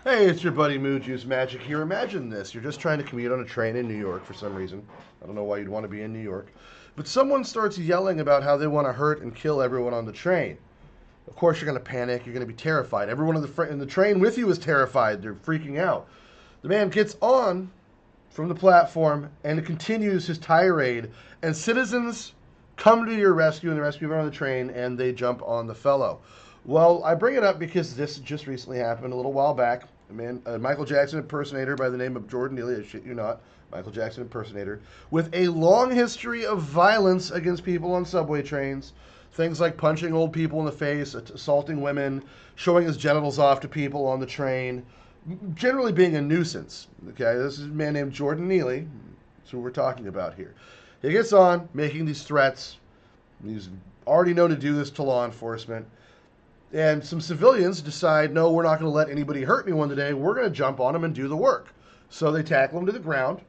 Hey, it's your buddy Moo Juice Magic here. Imagine this. You're just trying to commute on a train in New York for some reason. I don't know why you'd want to be in New York. But someone starts yelling about how they want to hurt and kill everyone on the train. Of course, you're going to panic. You're going to be terrified. Everyone in the train with you is terrified. They're freaking out. The man gets on from the platform and continues his tirade. And citizens come to your rescue and the rescue everyone on the train, and they jump on the fellow. Well, I bring it up because this just recently happened a little while back. A Michael Jackson impersonator by the name of Jordan Neely, I shit you not, Michael Jackson impersonator, with a long history of violence against people on subway trains. Things like punching old people in the face, assaulting women, showing his genitals off to people on the train, generally being a nuisance. Okay, this is a man named Jordan Neely. That's who we're talking about here. He gets on making these threats. He's already known to do this to law enforcement. And some civilians decide, no, we're not going to let anybody hurt anyone today. We're going to jump on him and do the work. So they tackle him to the ground.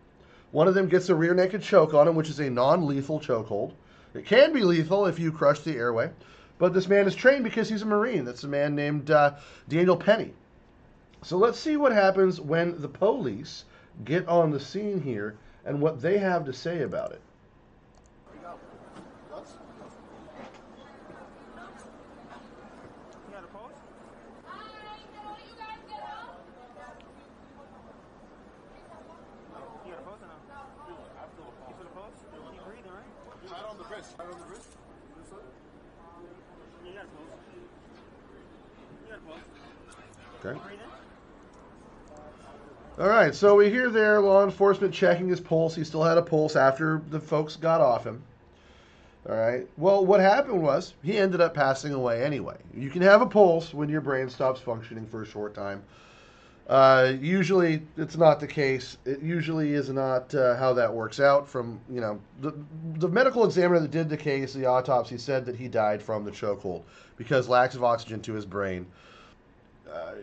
One of them gets a rear naked choke on him, which is a non lethal chokehold. It can be lethal if you crush the airway. But this man is trained because he's a Marine. That's a man named Daniel Penny. So let's see what happens when the police get on the scene here and what they have to say about it. Okay. All right, so we hear there law enforcement checking his pulse. He still had a pulse after the folks got off him. All right. Well, what happened was he ended up passing away anyway. You can have a pulse when your brain stops functioning for a short time. Usually, it's not the case. It usually is not how that works out. From the medical examiner that did the case, the autopsy said that he died from the chokehold because lack of oxygen to his brain.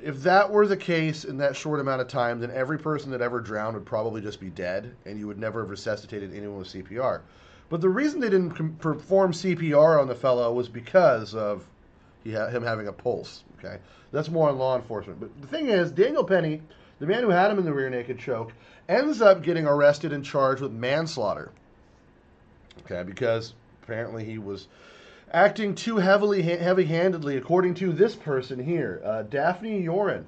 If that were the case in that short amount of time, then every person that ever drowned would probably just be dead, and you would never have resuscitated anyone with CPR. But the reason they didn't perform CPR on the fellow was because of him having a pulse. Okay, that's more on law enforcement. But the thing is, Daniel Penny, the man who had him in the rear naked choke, ends up getting arrested and charged with manslaughter. Okay, because apparently he was acting too heavy-handedly, according to this person here, Daphne Yoren.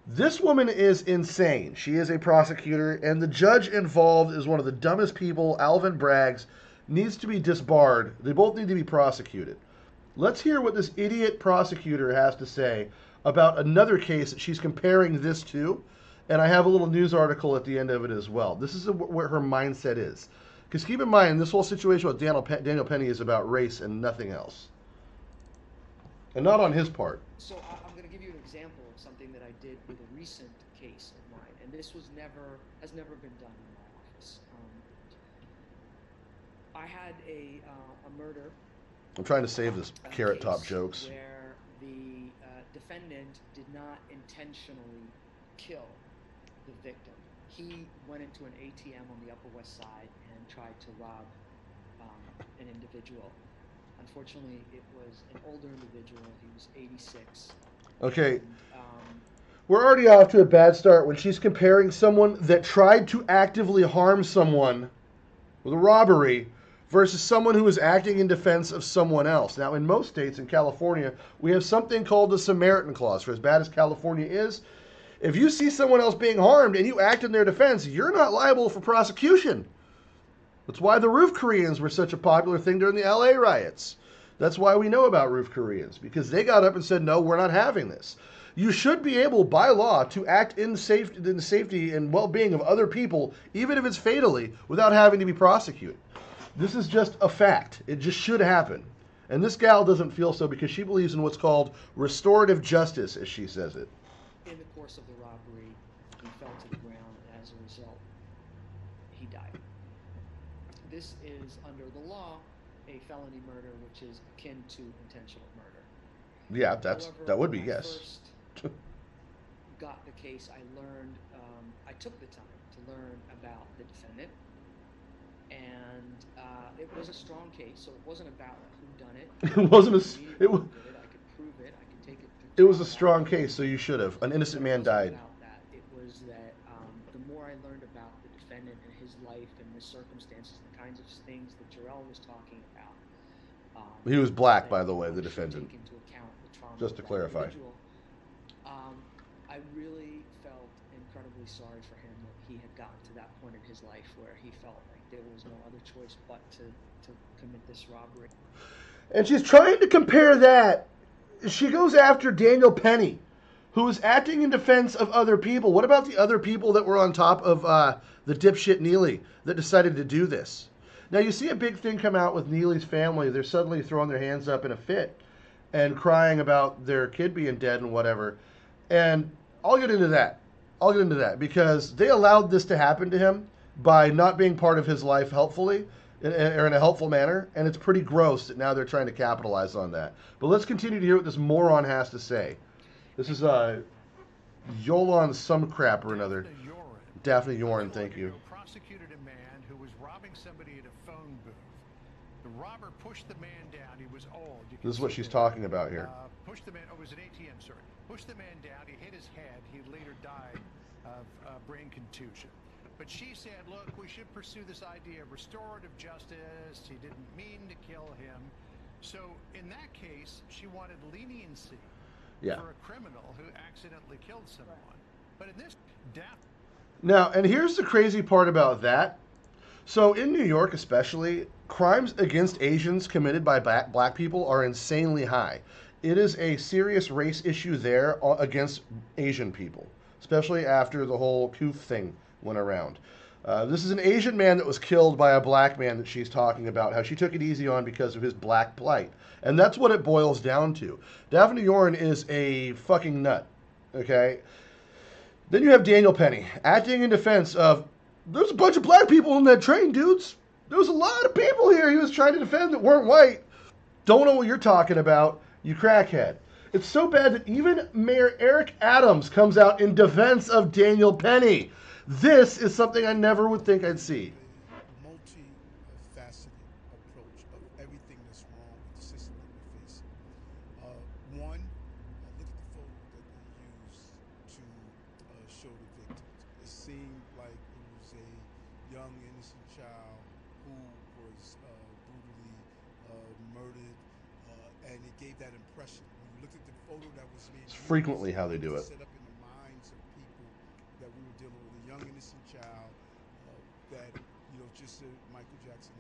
This woman is insane. She is a prosecutor, and the judge involved is one of the dumbest people. Alvin Braggs needs to be disbarred. They both need to be prosecuted. Let's hear what this idiot prosecutor has to say about another case that she's comparing this to. And I have a little news article at the end of it as well. This is where her mindset is. Because keep in mind, this whole situation with Daniel Penny is about race and nothing else. And not on his part. So I'm going to give you an example of something that I did with a recent case of mine, and this has never been done in my office. I had a murder. I'm trying to save this carrot top jokes. Where the defendant did not intentionally kill the victim. He went into an ATM on the Upper West Side and tried to rob an individual. Unfortunately, it was an older individual. He was 86. Okay. And, we're already off to a bad start when she's comparing someone that tried to actively harm someone with a robbery versus someone who is acting in defense of someone else. Now, in most states, in California, we have something called the Samaritan Clause. For as bad as California is, if you see someone else being harmed and you act in their defense, you're not liable for prosecution. That's why the roof Koreans were such a popular thing during the LA riots. That's why we know about roof Koreans, because they got up and said, no, we're not having this. You should be able, by law, to act in the safety and well-being of other people, even if it's fatally, without having to be prosecuted. This is just a fact. It just should happen. And this gal doesn't feel so because she believes in what's called restorative justice, as she says it. in the course of the robbery, he fell to the ground, and as a result, he died. This is, under the law, a felony murder, which is akin to intentional murder. Yeah, However, that would be, when I yes. first got the case, I learned, I took the time to learn about the defendant, and it was a strong case, so it wasn't about who done it. It wasn't I could prove it, I could take it to it was a trial. strong case, so you should have. An innocent man It wasn't died. about that. things that Jarrell was talking about. He was black, That by the way, the one should defendant. take into account the trauma Just of to that clarify. individual. I really felt incredibly sorry for him that he had gotten to that point in his life where he felt like there was no other choice but to commit this robbery. And she's trying to compare that. She goes after Daniel Penny, who is acting in defense of other people. What about the other people that were on top of the dipshit Neely that decided to do this? Now, you see a big thing come out with Neely's family. They're suddenly throwing their hands up in a fit and crying about their kid being dead and whatever. And I'll get into that. I'll get into that because they allowed this to happen to him by not being part of his life helpfully or in a helpful manner, and it's pretty gross that now they're trying to capitalize on that. But let's continue to hear what this moron has to say. This is Yolan some crap or another. Daphne Yoren, thank you. Prosecuted a man who was robbing somebody at a phone booth. The robber pushed the man down. He was old. This is what she's talking about here. Pushed the man. Oh, it was an ATM, sorry. Pushed the man down. He hit his head. He later died of brain contusion. But she said, look, we should pursue this idea of restorative justice. He didn't mean to kill him. So in that case, she wanted leniency for a criminal who accidentally killed someone. But in this death. Now, and here's the crazy part about that. So in New York especially, crimes against Asians committed by black people are insanely high. It is a serious race issue there against Asian people, especially after the whole Koof thing went around. This is an Asian man that was killed by a black man that she's talking about, how she took it easy on because of his black plight. And that's what it boils down to. Daphne Yoren is a fucking nut, okay? Then you have Daniel Penny acting in defense of, there's a bunch of black people in that train, dudes. There was a lot of people here he was trying to defend that weren't white. Don't know what you're talking about, you crackhead. It's so bad that even Mayor Eric Adams comes out in defense of Daniel Penny. This is something I never would think I'd see. A multi-faceted approach of everything that's wrong with the system that we face. One, look at the photo that they used to show the victims. It seemed like it was a young, innocent child who was brutally murdered, and it gave that impression. When you look at the photo that was being It's frequently how they do it. Set up in the minds of people that we were dealing with a young, innocent child that, just a Michael Jackson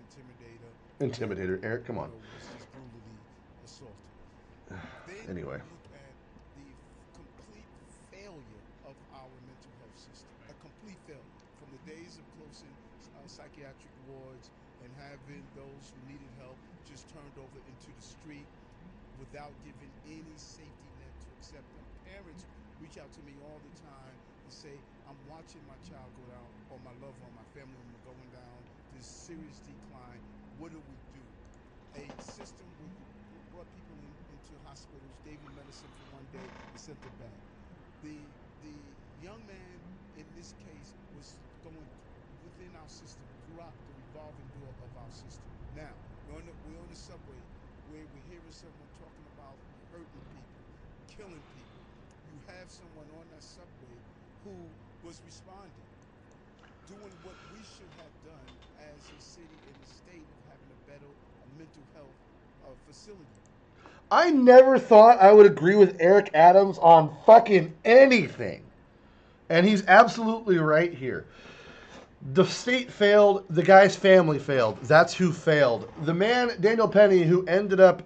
Intimidator. Eric, come on. Was just brutally assaulted. Then Anyway. look at the complete failure of our mental health system. A complete failure. From the days of closing psychiatric wards and having those who needed help just turned over into the street without giving any safety net to accept them. Parents reach out to me all the time and say, I'm watching my child go down, or my loved one, my family member going down this serious decline. What do we do? A system where you brought people into hospitals, gave them medicine for one day, and sent them back. The young man in this case was going within our system, throughout the revolving door of our system. Now, we're on the subway where we're hearing someone talking about hurting people, killing people. You have someone on that subway who was responding, doing what we should have done as a city and a state of having a better mental health facility. I never thought I would agree with Eric Adams on fucking anything. And he's absolutely right here. The state failed. The guy's family failed. That's who failed. The man, Daniel Penny, who ended up,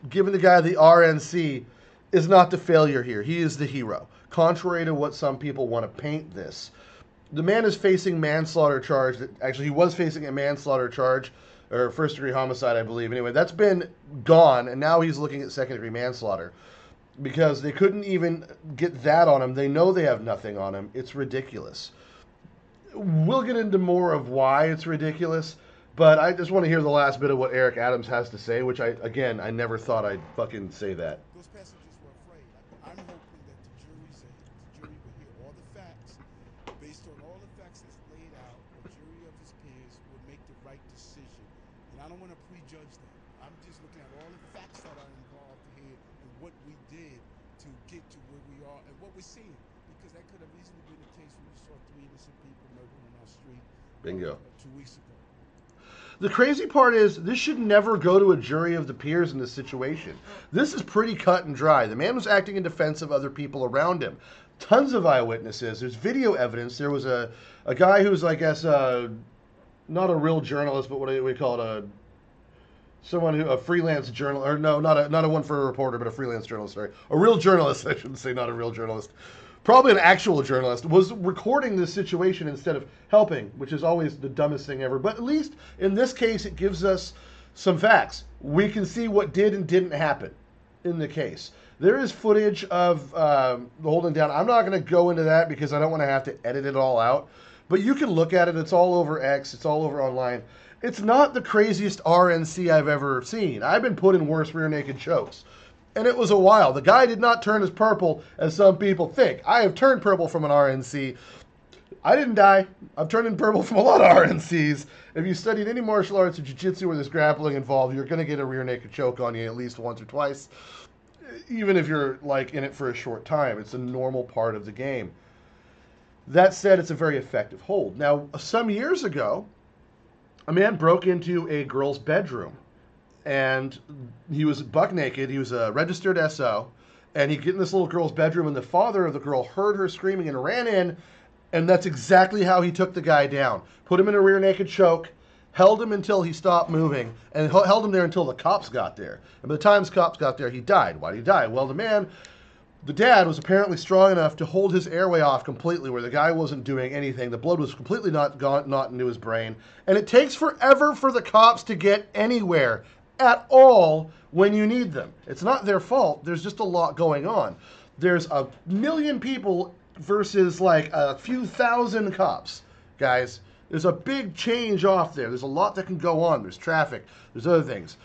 giving the guy the RNC, is not the failure here. He is the hero, contrary to what some people want to paint this. The man is facing manslaughter charge. Actually, he was facing a manslaughter charge, or first-degree homicide, I believe. Anyway, that's been gone, and now he's looking at second-degree manslaughter because they couldn't even get that on him. They know they have nothing on him. It's ridiculous. We'll get into more of why it's ridiculous, but I just want to hear the last bit of what Eric Adams has to say, which I never thought I'd fucking say that. Those passengers were afraid. I'm hoping that the jury will hear all the facts. Based on all the facts that's laid out, a jury of his peers will make the right decision. And I don't want to prejudge that. I'm just looking at all the facts that are involved here and what we did to get to where we are and what we're seeing. Because that could have easily been the case when we saw 3 innocent people murdered on our street Bingo. 2 weeks ago. The crazy part is this should never go to a jury of the peers in this situation. This is pretty cut and dry. The man was acting in defense of other people around him. Tons of eyewitnesses. There's video evidence. There was a guy who's, I guess, not a real journalist, but what do we call it? A freelance journalist, or no, not a one for a reporter, but a freelance journalist. Sorry, a real journalist. I shouldn't say not a real journalist. Probably an actual journalist was recording this situation instead of helping, which is always the dumbest thing ever. But at least in this case, it gives us some facts. We can see what did and didn't happen in the case. There is footage of the holding down. I'm not going to go into that because I don't want to have to edit it all out. But you can look at it. It's all over X. It's all over online. It's not the craziest RNC I've ever seen. I've been put in worse rear naked chokes. And it was a while. The guy did not turn as purple as some people think. I have turned purple from an RNC. I didn't die. I've turned in purple from a lot of RNCs. If you studied any martial arts or jiu-jitsu where there's grappling involved, you're going to get a rear naked choke on you at least once or twice. Even if you're like in it for a short time. It's a normal part of the game. That said, it's a very effective hold. Now, some years ago, a man broke into a girl's bedroom. And he was buck naked. He was a registered SO. And he'd get in this little girl's bedroom, and the father of the girl heard her screaming and ran in. And that's exactly how he took the guy down. Put him in a rear naked choke, held him until he stopped moving, and held him there until the cops got there. And by the time the cops got there, he died. Why did he die? Well, the dad was apparently strong enough to hold his airway off completely where the guy wasn't doing anything. The blood was completely not into his brain. And it takes forever for the cops to get anywhere at all when you need them. It's not their fault. There's just a lot going on. There's a million people versus like a few thousand cops, guys. There's a big change off there. There's a lot that can go on. There's traffic. There's other things.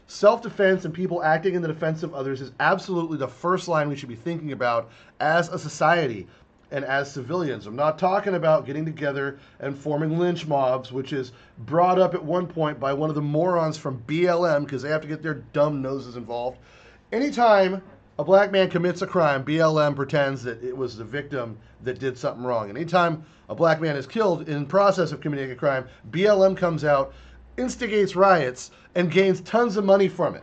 Self-defense and people acting in the defense of others is absolutely the first line we should be thinking about as a society and as civilians. I'm not talking about getting together and forming lynch mobs, which is brought up at one point by one of the morons from BLM because they have to get their dumb noses involved. Anytime a black man commits a crime, BLM pretends that it was the victim that did something wrong. And anytime a black man is killed in process of committing a crime, BLM comes out, instigates riots, and gains tons of money from it.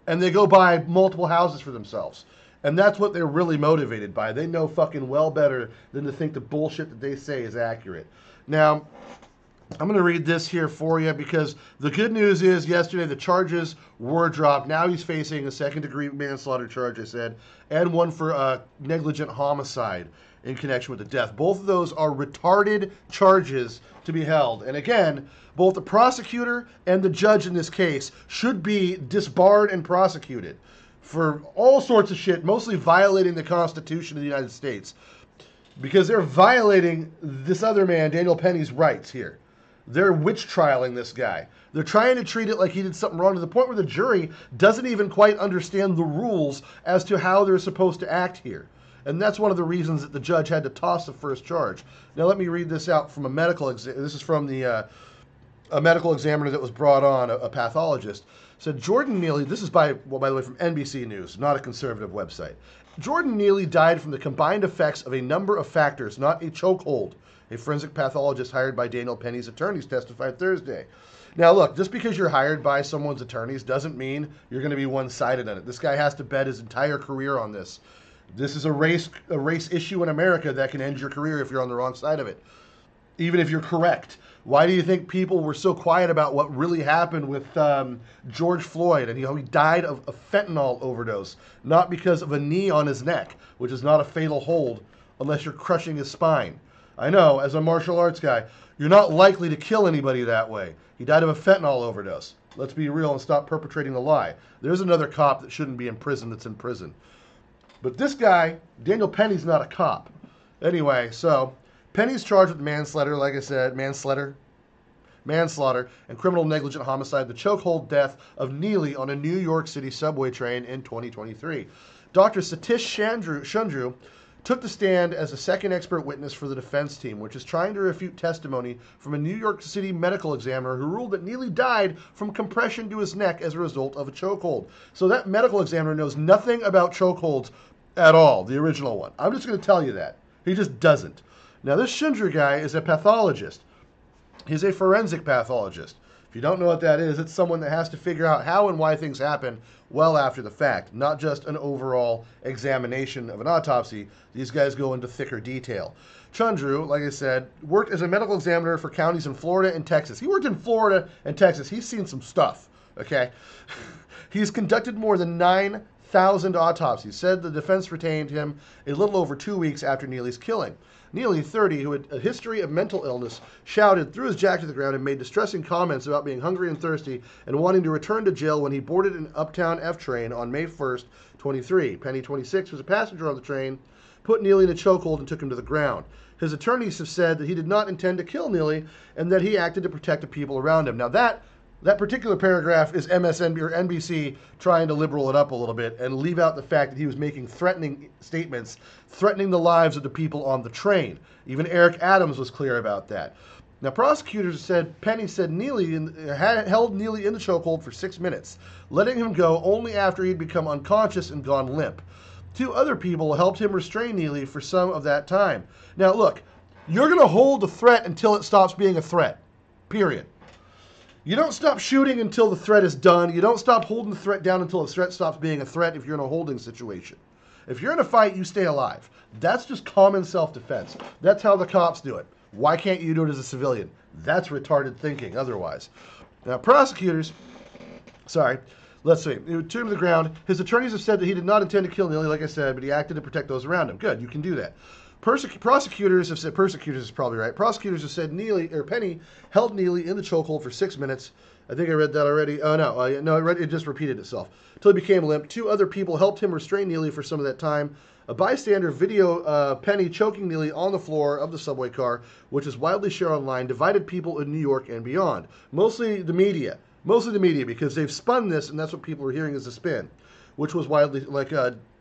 And they go buy multiple houses for themselves. And that's what they're really motivated by. They know fucking well better than to think the bullshit that they say is accurate. Now, I'm going to read this here for you because the good news is yesterday the charges were dropped. Now he's facing a second-degree manslaughter charge, I said, and one for negligent homicide in connection with the death. Both of those are retarded charges to be held. And again, both the prosecutor and the judge in this case should be disbarred and prosecuted for all sorts of shit, mostly violating the Constitution of the United States. Because they're violating this other man, Daniel Penny's rights here. They're witch trialing this guy. They're trying to treat it like he did something wrong to the point where the jury doesn't even quite understand the rules as to how they're supposed to act here. And that's one of the reasons that the judge had to toss the first charge. Now let me read this out from a medical exam. This is from a medical examiner that was brought on, a pathologist. Said Jordan Neely, this is by the way, from NBC News, not a conservative website. Jordan Neely died from the combined effects of a number of factors, not a chokehold. A forensic pathologist hired by Daniel Penny's attorneys testified Thursday. Now look, just because you're hired by someone's attorneys doesn't mean you're going to be one-sided on it. This guy has to bet his entire career on this. This is a race issue in America that can end your career if you're on the wrong side of it, even if you're correct. Why do you think people were so quiet about what really happened with George Floyd? And he died of a fentanyl overdose, not because of a knee on his neck, which is not a fatal hold unless you're crushing his spine. I know, as a martial arts guy, you're not likely to kill anybody that way. He died of a fentanyl overdose. Let's be real and stop perpetrating the lie. There's another cop that shouldn't be in prison that's in prison. But this guy, Daniel Penny's not a cop. Anyway, so Penny's charged with manslaughter, like I said, manslaughter, and criminal negligent homicide, the chokehold death of Neely on a New York City subway train in 2023. Dr. Satish Chandru took the stand as a second expert witness for the defense team, which is trying to refute testimony from a New York City medical examiner who ruled that Neely died from compression to his neck as a result of a chokehold. So that medical examiner knows nothing about chokeholds at all, the original one. I'm just going to tell you that. He just doesn't. Now, this Schindler guy is a pathologist. He's a forensic pathologist. If you don't know what that is, it's someone that has to figure out how and why things happen well after the fact, not just an overall examination of an autopsy. These guys go into thicker detail. Chandru, like I said, worked as a medical examiner for counties in Florida and Texas. He worked in Florida and Texas. He's seen some stuff, okay? He's conducted more than 9,000 autopsies. Said the defense retained him a little over 2 weeks after Neely's killing. Neely, 30, who had a history of mental illness, shouted, threw his jacket to the ground, and made distressing comments about being hungry and thirsty and wanting to return to jail when he boarded an Uptown F train on May 1st, 23. Penny, 26, was a passenger on the train, put Neely in a chokehold and took him to the ground. His attorneys have said that he did not intend to kill Neely and that he acted to protect the people around him. Now that particular paragraph is MSNBC or NBC trying to liberal it up a little bit and leave out the fact that he was making threatening statements, threatening the lives of the people on the train. Even Eric Adams was clear about that. Now, prosecutors said Penny said Neely had held Neely in the chokehold for 6 minutes, letting him go only after he'd become unconscious and gone limp. 2 other people helped him restrain Neely for some of that time. Now, look, you're going to hold the threat until it stops being a threat, period. You don't stop shooting until the threat is done. You don't stop holding the threat down until the threat stops being a threat if you're in a holding situation. If you're in a fight, you stay alive. That's just common self-defense. That's how the cops do it. Why can't you do it as a civilian? That's retarded thinking otherwise. Now, prosecutors, let's see. He took him to the ground. His attorneys have said that he did not intend to kill Neely, like I said, but he acted to protect those around him. Good, you can do that. Persecutors have said, prosecutors is probably right. Prosecutors have said Penny held Neely in the chokehold for 6 minutes. I think I read that already. Oh, no, it just repeated itself. Until he became limp. 2 other people helped him restrain Neely for some of that time. A bystander video Penny choking Neely on the floor of the subway car, which is widely shared online, divided people in New York and beyond. Mostly the media, because they've spun this, and that's what people are hearing as a spin, which was widely,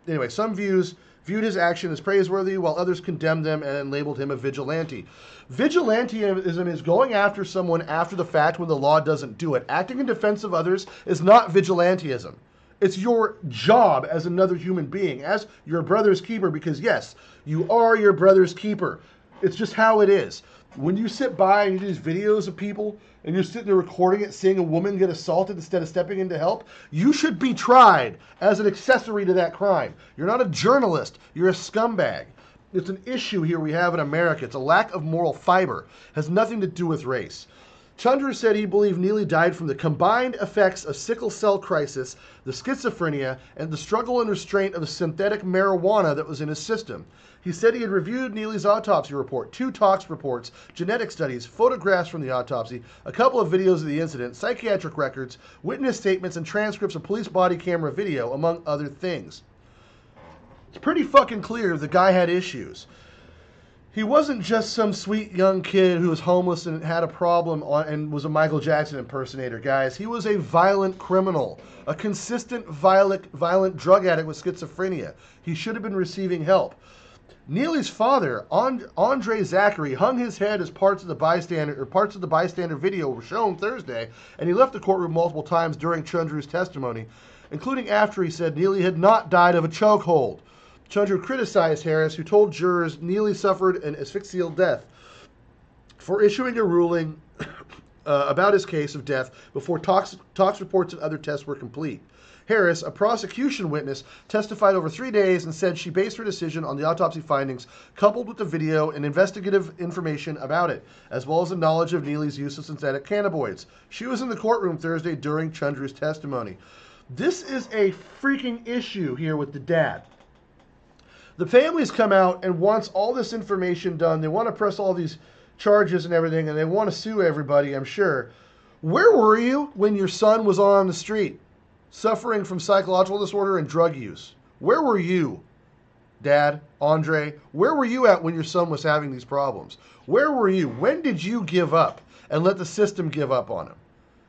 anyway, some viewed his action as praiseworthy, while others condemned them and labeled him a vigilante. Vigilantism is going after someone after the fact when the law doesn't do it. Acting in defense of others is not vigilantism. It's your job as another human being, as your brother's keeper, because yes, you are your brother's keeper. It's just how it is. When you sit by and you do these videos of people and you're sitting there recording it, seeing a woman get assaulted instead of stepping in to help, you should be tried as an accessory to that crime. You're not a journalist. You're a scumbag. It's an issue here we have in America. It's a lack of moral fiber. It has nothing to do with race. Chandra said he believed Neely died from the combined effects of sickle cell crisis, the schizophrenia, and the struggle and restraint of the synthetic marijuana that was in his system. He said he had reviewed Neely's autopsy report, 2 tox reports, genetic studies, photographs from the autopsy, a couple of videos of the incident, psychiatric records, witness statements, and transcripts of police body camera video, among other things. It's pretty fucking clear the guy had issues. He wasn't just some sweet young kid who was homeless and had a problem and was a Michael Jackson impersonator, guys. He was a violent criminal, a consistent violent drug addict with schizophrenia. He should have been receiving help. Neely's father, Andre Zachary, hung his head as parts of the bystander video were shown Thursday, and he left the courtroom multiple times during Chandru's testimony, including after he said Neely had not died of a chokehold. Chandru criticized Harris, who told jurors Neely suffered an asphyxial death, for issuing a ruling about his case of death before tox reports and other tests were complete. Harris, a prosecution witness, testified over 3 days and said she based her decision on the autopsy findings, coupled with the video and investigative information about it, as well as the knowledge of Neely's use of synthetic cannabinoids. She was in the courtroom Thursday during Chandru's testimony. This is a freaking issue here with the dad. The family's come out and wants all this information done. They want to press all these charges and everything, and they want to sue everybody, I'm sure. Where were you when your son was on the street, suffering from psychological disorder and drug use? Where were you, Dad, Andre? Where were you at when your son was having these problems? Where were you? When did you give up and let the system give up on him?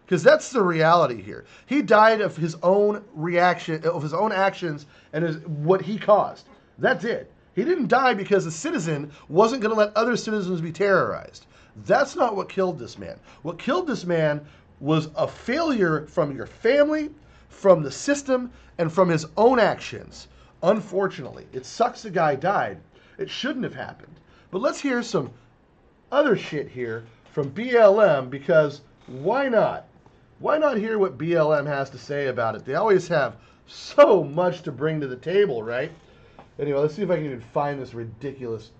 Because that's the reality here. He died of his own reaction, of his own actions, and what he caused. That's it. He didn't die because a citizen wasn't going to let other citizens be terrorized. That's not what killed this man. What killed this man was a failure from your family, from the system, and from his own actions. Unfortunately, it sucks the guy died. It shouldn't have happened. But let's hear some other shit here from BLM, because why not? Why not hear what BLM has to say about it? They always have so much to bring to the table, right? Anyway, let's see if I can even find this ridiculous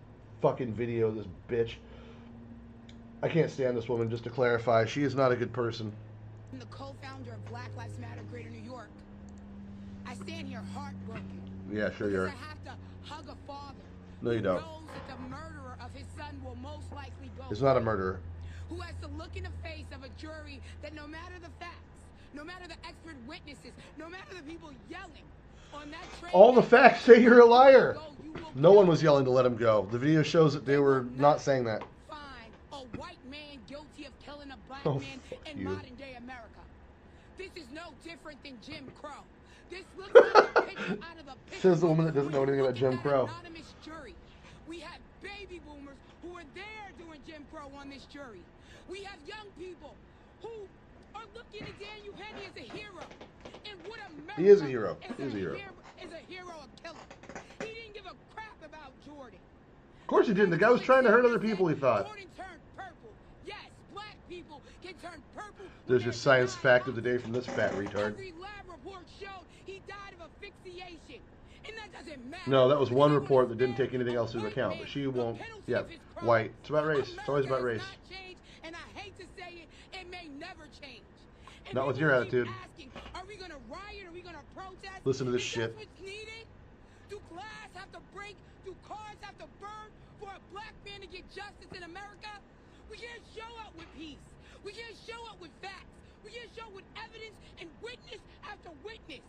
fucking video of this bitch. I can't stand this woman, just to clarify. She is not a good person. I'm the co-founder of Black Lives Matter Greater New York. I stand here heartbroken. Yeah, sure you are. I have to hug a father. No, you don't. Who knows that the murderer of his son will most likely go. He's not a murderer. Who has to look in the face of a jury that no matter the facts, no matter the expert witnesses, no matter the people yelling on that train, all the facts say you're a liar. No one was yelling to let him go. The video shows that they were not saying that. Find a white man guilty of killing a black Oh, man in you. modern day America. This is no different than Jim Crow. This looks like a picture out of a picture. Says the woman that doesn't know anything about Jim Crow. Anonymous jury. We have baby boomers who were there doing Jim Crow on this jury. We have young people who are looking at Daniel Penny as a hero. And what America He is a hero. He is a hero. Is a hero a killer. He didn't give a crap about Jordan. Of course he didn't. The guy was trying to hurt other people, he thought. Jordan turned purple. Yes, black people can turn purple. There's your science fact of the day from this fat retard. Every lab report showed he died of asphyxiation. And that doesn't matter. No, that was one report that didn't take anything else into account, but she won't. Yeah, white. It's about race. It's always about race. And I hate to say it, it may never change. And Not with people your keep attitude. asking, are we going to riot? Are we going to protest? Listen to this Is shit. that what's needed? Do glass have to break? Do cars have to burn for a black man to get justice in America? We can't show up with peace. We can't show up with facts. We can't show up with evidence and witness after witness.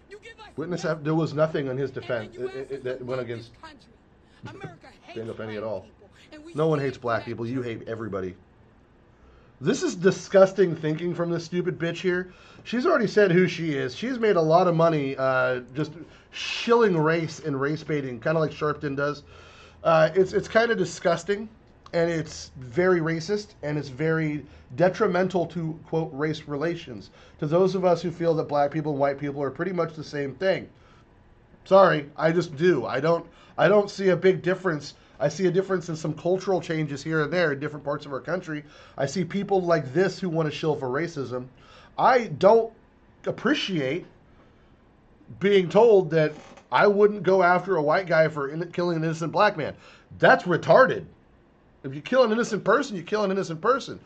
You give us There was nothing on his and then defense you ask us that to went love against this country. America hates Daniel Penny at black all. people, and we No one stand hates for black that people. You truth. hate everybody. This is disgusting thinking from this stupid bitch here. She's already said who she is. She's made a lot of money just shilling race and race baiting, kind of like Sharpton does. It's kind of disgusting, and it's very racist, and it's very detrimental to, quote, race relations. To those of us who feel that black people and white people are pretty much the same thing. Sorry, I just do. I don't see a big difference. I see a difference in some cultural changes here and there in different parts of our country. I see people like this who want to shill for racism. I don't appreciate being told that I wouldn't go after a white guy for killing an innocent black man. That's retarded. If you kill an innocent person, you kill an innocent person.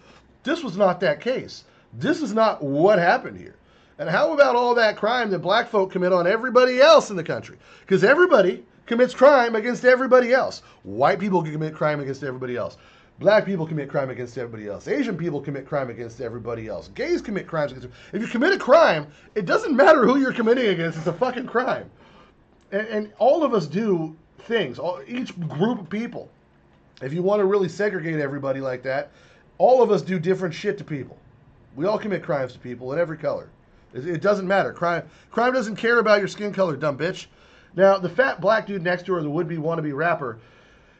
This was not that case. This is not what happened here. And how about all that crime that black folk commit on everybody else in the country? Because everybody commits crime against everybody else. White people can commit crime against everybody else. Black people commit crime against everybody else. Asian people commit crime against everybody else. Gays commit crimes against. If you commit a crime, it doesn't matter who you're committing against. It's a fucking crime. And all of us do things. Each group of people. If you want to really segregate everybody like that, all of us do different shit to people. We all commit crimes to people in every color. It doesn't matter. Crime doesn't care about your skin color, dumb bitch. Now, the fat black dude next to her, the would-be wannabe rapper,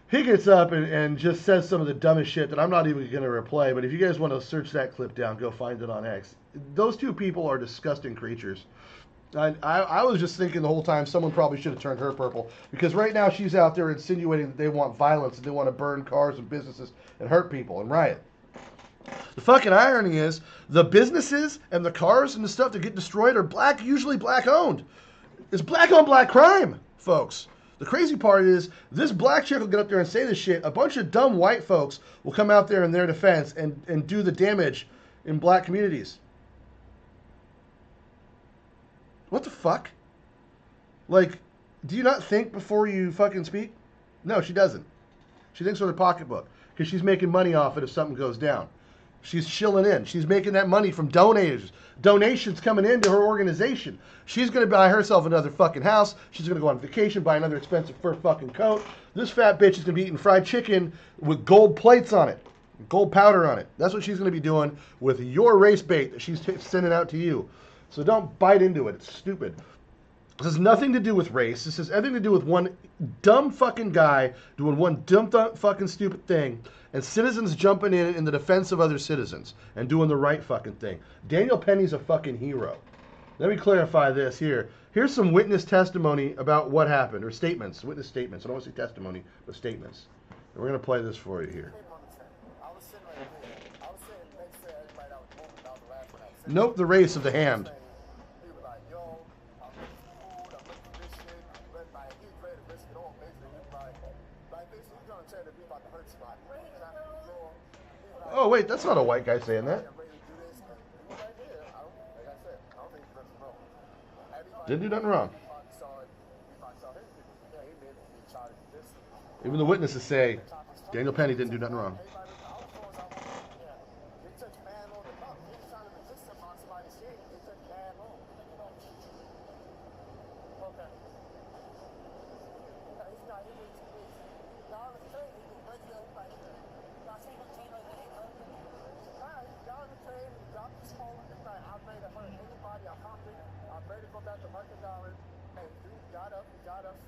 he gets up and just says some of the dumbest shit that I'm not even going to replay, but if you guys want to search that clip down, go find it on X. Those two people are disgusting creatures. I was just thinking the whole time someone probably should have turned her purple, because right now she's out there insinuating that they want violence and they want to burn cars and businesses and hurt people and riot. The fucking irony is the businesses and the cars and the stuff that get destroyed are black, usually black owned. It's black on black crime, folks. The crazy part is this black chick will get up there and say this shit. A bunch of dumb white folks will come out there in their defense and do the damage in black communities. What the fuck? Like, do you not think before you fucking speak? No, she doesn't. She thinks with her pocketbook because she's making money off it if something goes down. She's shilling in. She's making that money from donations coming into her organization. She's going to buy herself another fucking house. She's going to go on vacation, buy another expensive fur fucking coat. This fat bitch is going to be eating fried chicken with gold plates on it, gold powder on it. That's what she's going to be doing with your race bait that she's sending out to you. So don't bite into it. It's stupid. This has nothing to do with race. This has everything to do with one dumb fucking guy doing one dumb fucking stupid thing, and citizens jumping in the defense of other citizens and doing the right fucking thing. Daniel Penny's a fucking hero. Let me clarify this here. Here's some witness testimony about what happened, or statements, witness statements. I don't want to say testimony, but statements. And we're going to play this for you here. Nope, the race of the hand. He was like, yo, I'm looking for food, I'm looking for this shit. But like, he's ready to risk it all, basically. He was like basically, he's gonna tell the people about to hurt somebody. He's not gonna do all. Oh, wait, that's not a white guy saying that. I'm ready to do this. And he was right there. Like I said, I don't think he's nothing wrong. Didn't do nothing wrong. He probably saw his people. Yeah, he may be charged with this. Even the witnesses say Daniel Penny didn't do nothing wrong. They took mad long to come. He was trying to resist him on somebody's shit. They took mad long. Okay. He's not in his y'all in the train. He can break your like y'all see him train like that. Alright, y'all in the train, he dropped his phone. It's like, I'm ready to hurt anybody. I'm hungry. I'm ready to go back to $100. And dude got up, he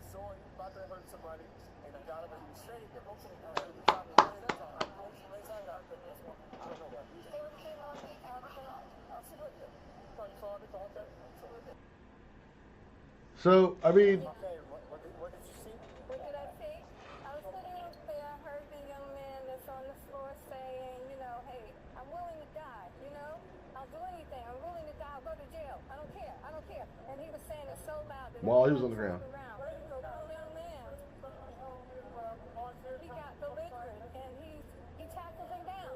saw he was about to hurt somebody. And he got up and he was straight. He was trying to lay that on. I don't know what. So, I mean, Okay, what did you see? What did I see? I was sitting up there, I heard the young man that's on the floor saying, you know, hey, I'm willing to die, you know? I'll do anything. I'm willing to die. I'll go to jail. I don't care. I don't care. And he was saying it so loud that while he was on the ground. So the young man, he got belligerent and he tackled him down.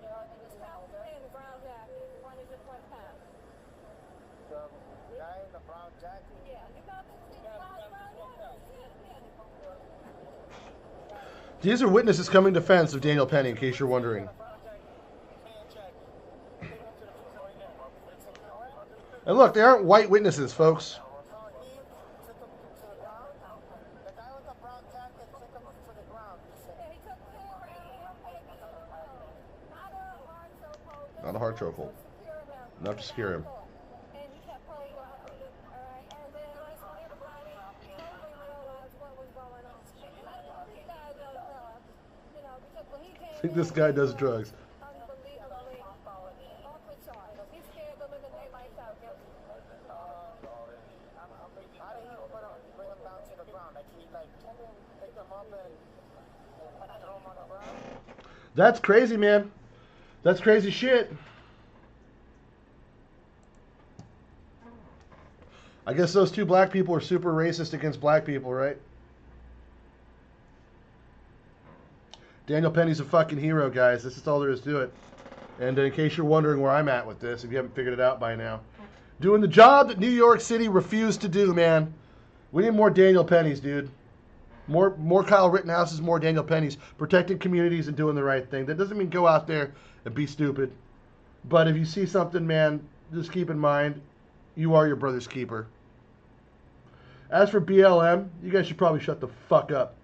He just tackled him in the brown jacket. One is just one time. The guy in the brown jacket. Yeah, you got to see the brown jacket. These are witnesses coming defense of Daniel Penny, in case you're wondering. And look, they aren't white witnesses, folks. Not a hard chokehold. Enough to scare him. I think this guy does drugs. That's crazy, man. That's crazy shit. I guess those two black people are super racist against black people, right? Daniel Penny's a fucking hero, guys. This is all there is to it. And in case you're wondering where I'm at with this, if you haven't figured it out by now, doing the job that New York City refused to do, man. We need more Daniel Pennies, dude. More Kyle Rittenhouses, more Daniel Pennies. Protecting communities and doing the right thing. That doesn't mean go out there and be stupid. But if you see something, man, just keep in mind, you are your brother's keeper. As for BLM, you guys should probably shut the fuck up.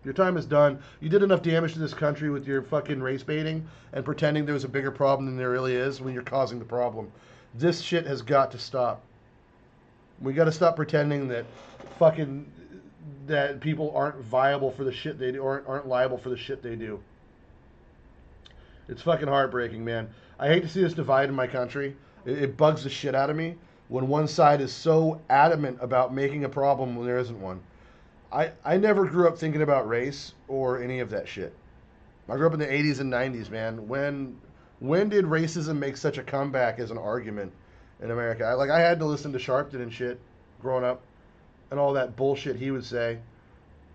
Your time is done. You did enough damage to this country with your fucking race baiting and pretending there's a bigger problem than there really is when you're causing the problem. This shit has got to stop. We got to stop pretending that that people aren't viable for the shit they do, or aren't liable for the shit they do. It's fucking heartbreaking, man. I hate to see this divide in my country. It bugs the shit out of me when one side is so adamant about making a problem when there isn't one. I never grew up thinking about race or any of that shit. I grew up in the 80s and 90s, man. When did racism make such a comeback as an argument in America? I had to listen to Sharpton and shit growing up and all that bullshit he would say.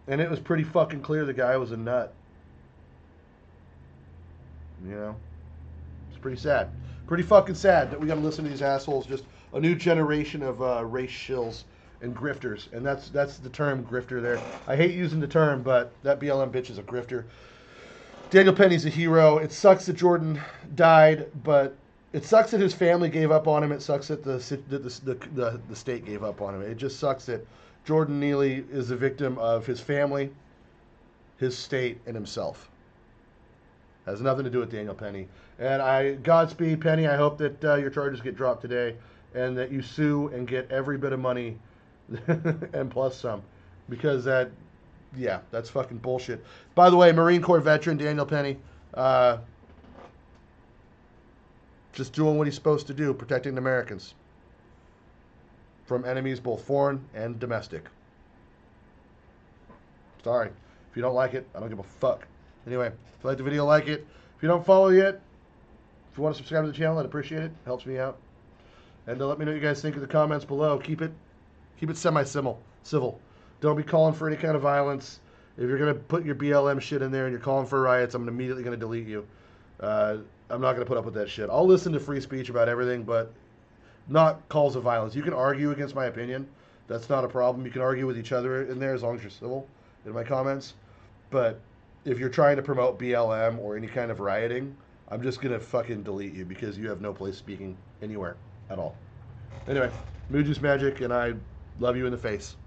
And it was pretty fucking clear the guy was a nut. You know? It's pretty sad. Pretty fucking sad that we gotta listen to these assholes. Just a new generation of race shills and grifters. And that's the term, grifter, there. I hate using the term, but that BLM bitch is a grifter. Daniel Penny's a hero. It sucks that Jordan died, but it sucks that his family gave up on him. It sucks that the state gave up on him. It just sucks that Jordan Neely is a victim of his family, his state, and himself. Has nothing to do with Daniel Penny. And Godspeed, Penny. I hope that your charges get dropped today, and that you sue and get every bit of money, and plus some, because that's fucking bullshit. By the way, Marine Corps veteran Daniel Penny, just doing what he's supposed to do, protecting Americans from enemies both foreign and domestic. Sorry. If you don't like it, I don't give a fuck. Anyway, if you like the video, like it. If you don't follow yet, If you want to subscribe to the channel, I'd appreciate it. Helps me out. And let me know what you guys think in the comments below. Keep it civil. Don't be calling for any kind of violence. If you're gonna put your BLM shit in there and you're calling for riots, I'm immediately gonna delete you. I'm not gonna put up with that shit. I'll listen to free speech about everything, but not calls of violence. You can argue against my opinion. That's not a problem. You can argue with each other in there as long as you're civil in my comments. But if you're trying to promote BLM or any kind of rioting, I'm just gonna fucking delete you because you have no place speaking anywhere at all. Anyway, Mood Juice Magic, and I love you in the face.